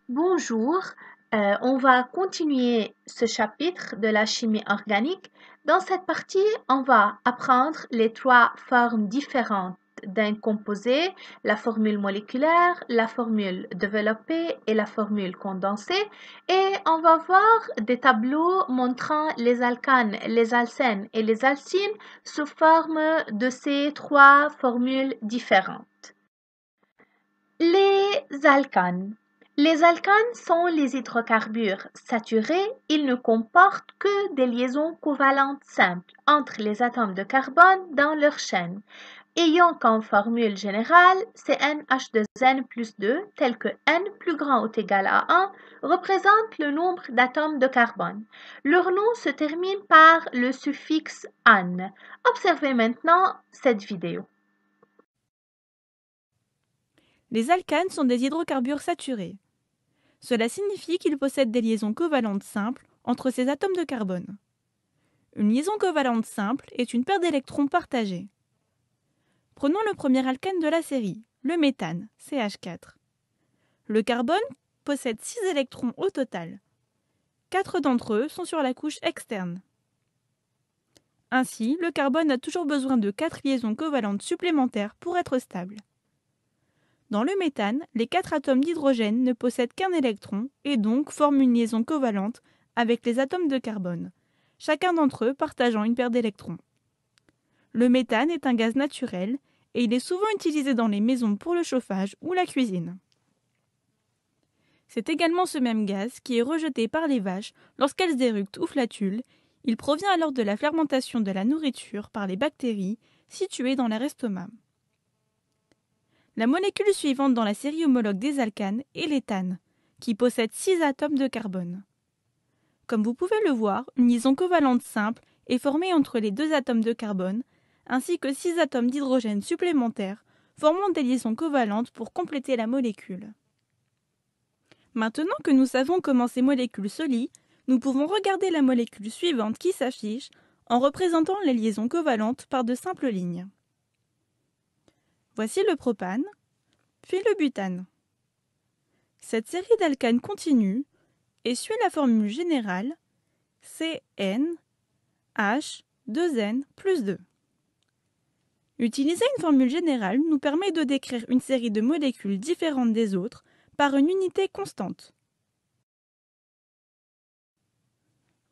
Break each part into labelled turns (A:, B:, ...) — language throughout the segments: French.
A: Bonjour, on va continuer ce chapitre de la chimie organique. Dans cette partie, on va apprendre les trois formes différentes d'un composé, la formule moléculaire, la formule développée et la formule condensée. Et on va voir des tableaux montrant les alcanes, les alcènes et les alcynes sous forme de ces trois formules différentes. Les alcanes. Les alcanes sont les hydrocarbures saturés. Ils ne comportent que des liaisons covalentes simples entre les atomes de carbone dans leur chaîne, ayant comme formule générale CnH2n plus 2, tel que n plus grand ou égal à 1 représente le nombre d'atomes de carbone. Leur nom se termine par le suffixe -an. Observez maintenant cette vidéo.
B: Les alcanes sont des hydrocarbures saturés. Cela signifie qu'ils possèdent des liaisons covalentes simples entre ces atomes de carbone. Une liaison covalente simple est une paire d'électrons partagés. Prenons le premier alcane de la série, le méthane, CH4. Le carbone possède 6 électrons au total. 4 d'entre eux sont sur la couche externe. Ainsi, le carbone a toujours besoin de 4 liaisons covalentes supplémentaires pour être stable. Dans le méthane, les 4 atomes d'hydrogène ne possèdent qu'un électron et donc forment une liaison covalente avec les atomes de carbone, chacun d'entre eux partageant une paire d'électrons. Le méthane est un gaz naturel et il est souvent utilisé dans les maisons pour le chauffage ou la cuisine. C'est également ce même gaz qui est rejeté par les vaches lorsqu'elles éructent ou flatulent. Il provient alors de la fermentation de la nourriture par les bactéries situées dans leur estomac. La molécule suivante dans la série homologue des alcanes est l'éthane, qui possède 6 atomes de carbone. Comme vous pouvez le voir, une liaison covalente simple est formée entre les 2 atomes de carbone, ainsi que 6 atomes d'hydrogène supplémentaires, formant des liaisons covalentes pour compléter la molécule. Maintenant que nous savons comment ces molécules se lient, nous pouvons regarder la molécule suivante qui s'affiche en représentant les liaisons covalentes par de simples lignes. Voici le propane, puis le butane. Cette série d'alcanes continue et suit la formule générale CnH2n plus 2. Utiliser une formule générale nous permet de décrire une série de molécules différentes des autres par une unité constante.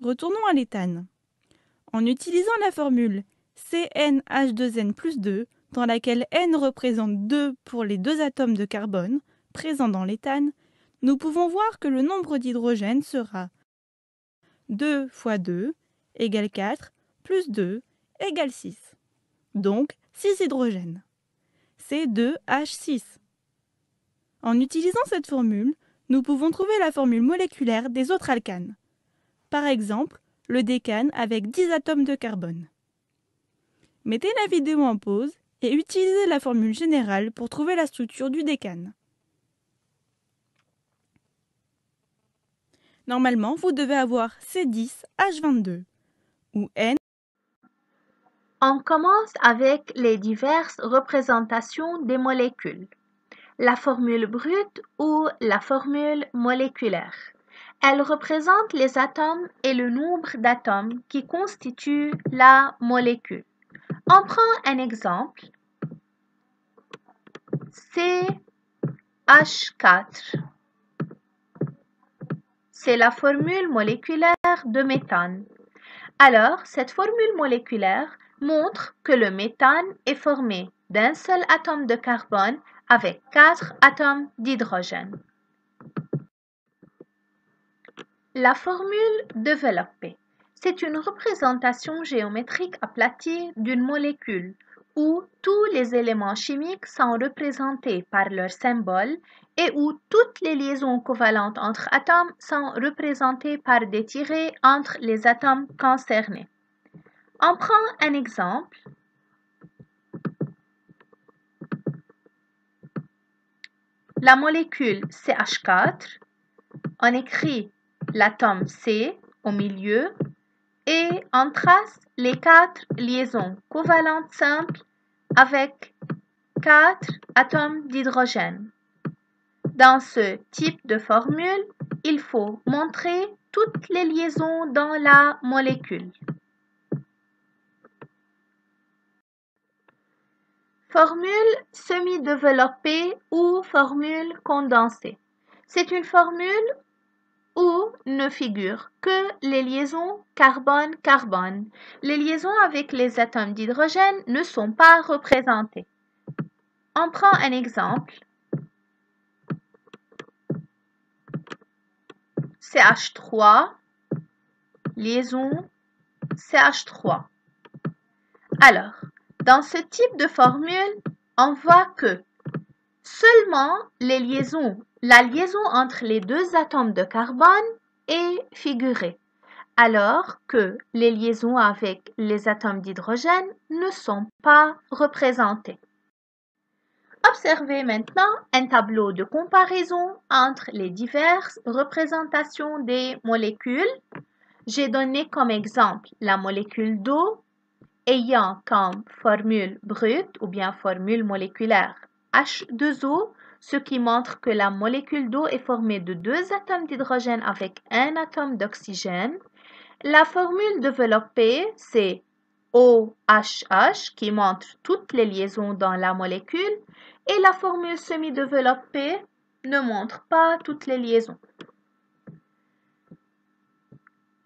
B: Retournons à l'éthane. En utilisant la formule CnH2n plus 2, dans laquelle n représente 2 pour les 2 atomes de carbone présents dans l'éthane, nous pouvons voir que le nombre d'hydrogènes sera 2 fois 2 égale 4 plus 2 égale 6. Donc 6 hydrogènes. C2H6. En utilisant cette formule, nous pouvons trouver la formule moléculaire des autres alcanes. Par exemple, le décane avec 10 atomes de carbone. Mettez la vidéo en pause et utilisez la formule générale pour trouver la structure du décane. Normalement, vous devez avoir C10H22 ou N.
A: On commence avec les diverses représentations des molécules. La formule brute ou la formule moléculaire. Elle représente les atomes et le nombre d'atomes qui constituent la molécule. On prend un exemple. CH4. C'est la formule moléculaire de méthane. Alors, cette formule moléculaire montre que le méthane est formé d'un seul atome de carbone avec 4 atomes d'hydrogène. La formule développée. C'est une représentation géométrique aplatie d'une molécule où tous les éléments chimiques sont représentés par leur symbole et où toutes les liaisons covalentes entre atomes sont représentées par des tirets entre les atomes concernés. On prend un exemple. La molécule CH4, on écrit l'atome C au milieu et on trace les 4 liaisons covalentes simples avec 4 atomes d'hydrogène. Dans ce type de formule, il faut montrer toutes les liaisons dans la molécule. Formule semi-développée ou formule condensée. C'est une formule où ne figurent que les liaisons carbone-carbone. Les liaisons avec les atomes d'hydrogène ne sont pas représentées. On prend un exemple. CH3, liaison CH3. Alors, dans ce type de formule, on voit que seulement la liaison entre les deux atomes de carbone est figurée, alors que les liaisons avec les atomes d'hydrogène ne sont pas représentées. Observez maintenant un tableau de comparaison entre les diverses représentations des molécules. J'ai donné comme exemple la molécule d'eau ayant comme formule brute ou bien formule moléculaire H2O, ce qui montre que la molécule d'eau est formée de deux atomes d'hydrogène avec un atome d'oxygène. La formule développée, c'est OHH, qui montre toutes les liaisons dans la molécule, et la formule semi-développée ne montre pas toutes les liaisons.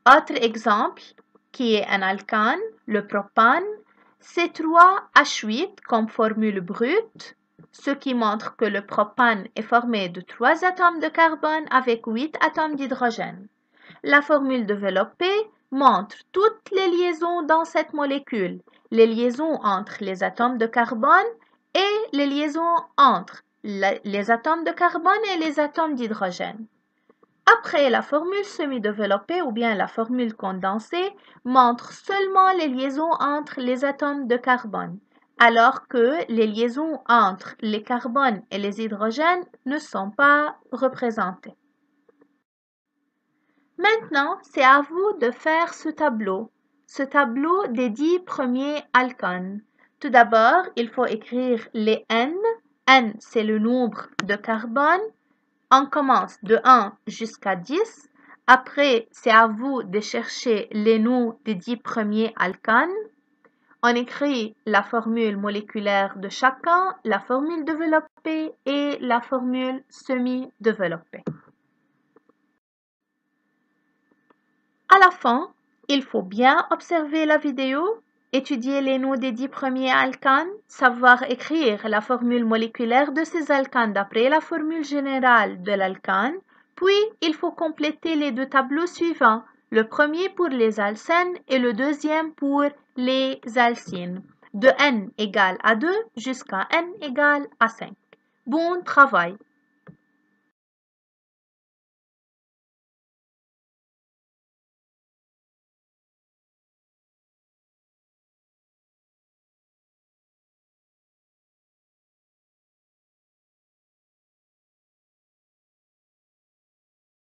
A: Autre exemple, qui est un alcane, le propane, C3H8 comme formule brute, ce qui montre que le propane est formé de 3 atomes de carbone avec 8 atomes d'hydrogène. La formule développée montre toutes les liaisons dans cette molécule, les liaisons entre les atomes de carbone et les liaisons entre les atomes de carbone et les atomes d'hydrogène. Après, la formule semi-développée ou bien la formule condensée montre seulement les liaisons entre les atomes de carbone, alors que les liaisons entre les carbones et les hydrogènes ne sont pas représentées. Maintenant, c'est à vous de faire ce tableau des 10 premiers alcanes. Tout d'abord, il faut écrire les N. N, c'est le nombre de carbone. On commence de 1 jusqu'à 10. Après, c'est à vous de chercher les noms des 10 premiers alcanes. On écrit la formule moléculaire de chacun, la formule développée et la formule semi-développée. À la fin, il faut bien observer la vidéo, étudier les noms des 10 premiers alcanes, savoir écrire la formule moléculaire de ces alcanes d'après la formule générale de l'alcane, puis il faut compléter les deux tableaux suivants, le premier pour les alcènes et le deuxième pour les alcynes, de n égale à 2 jusqu'à n égale à 5. Bon travail!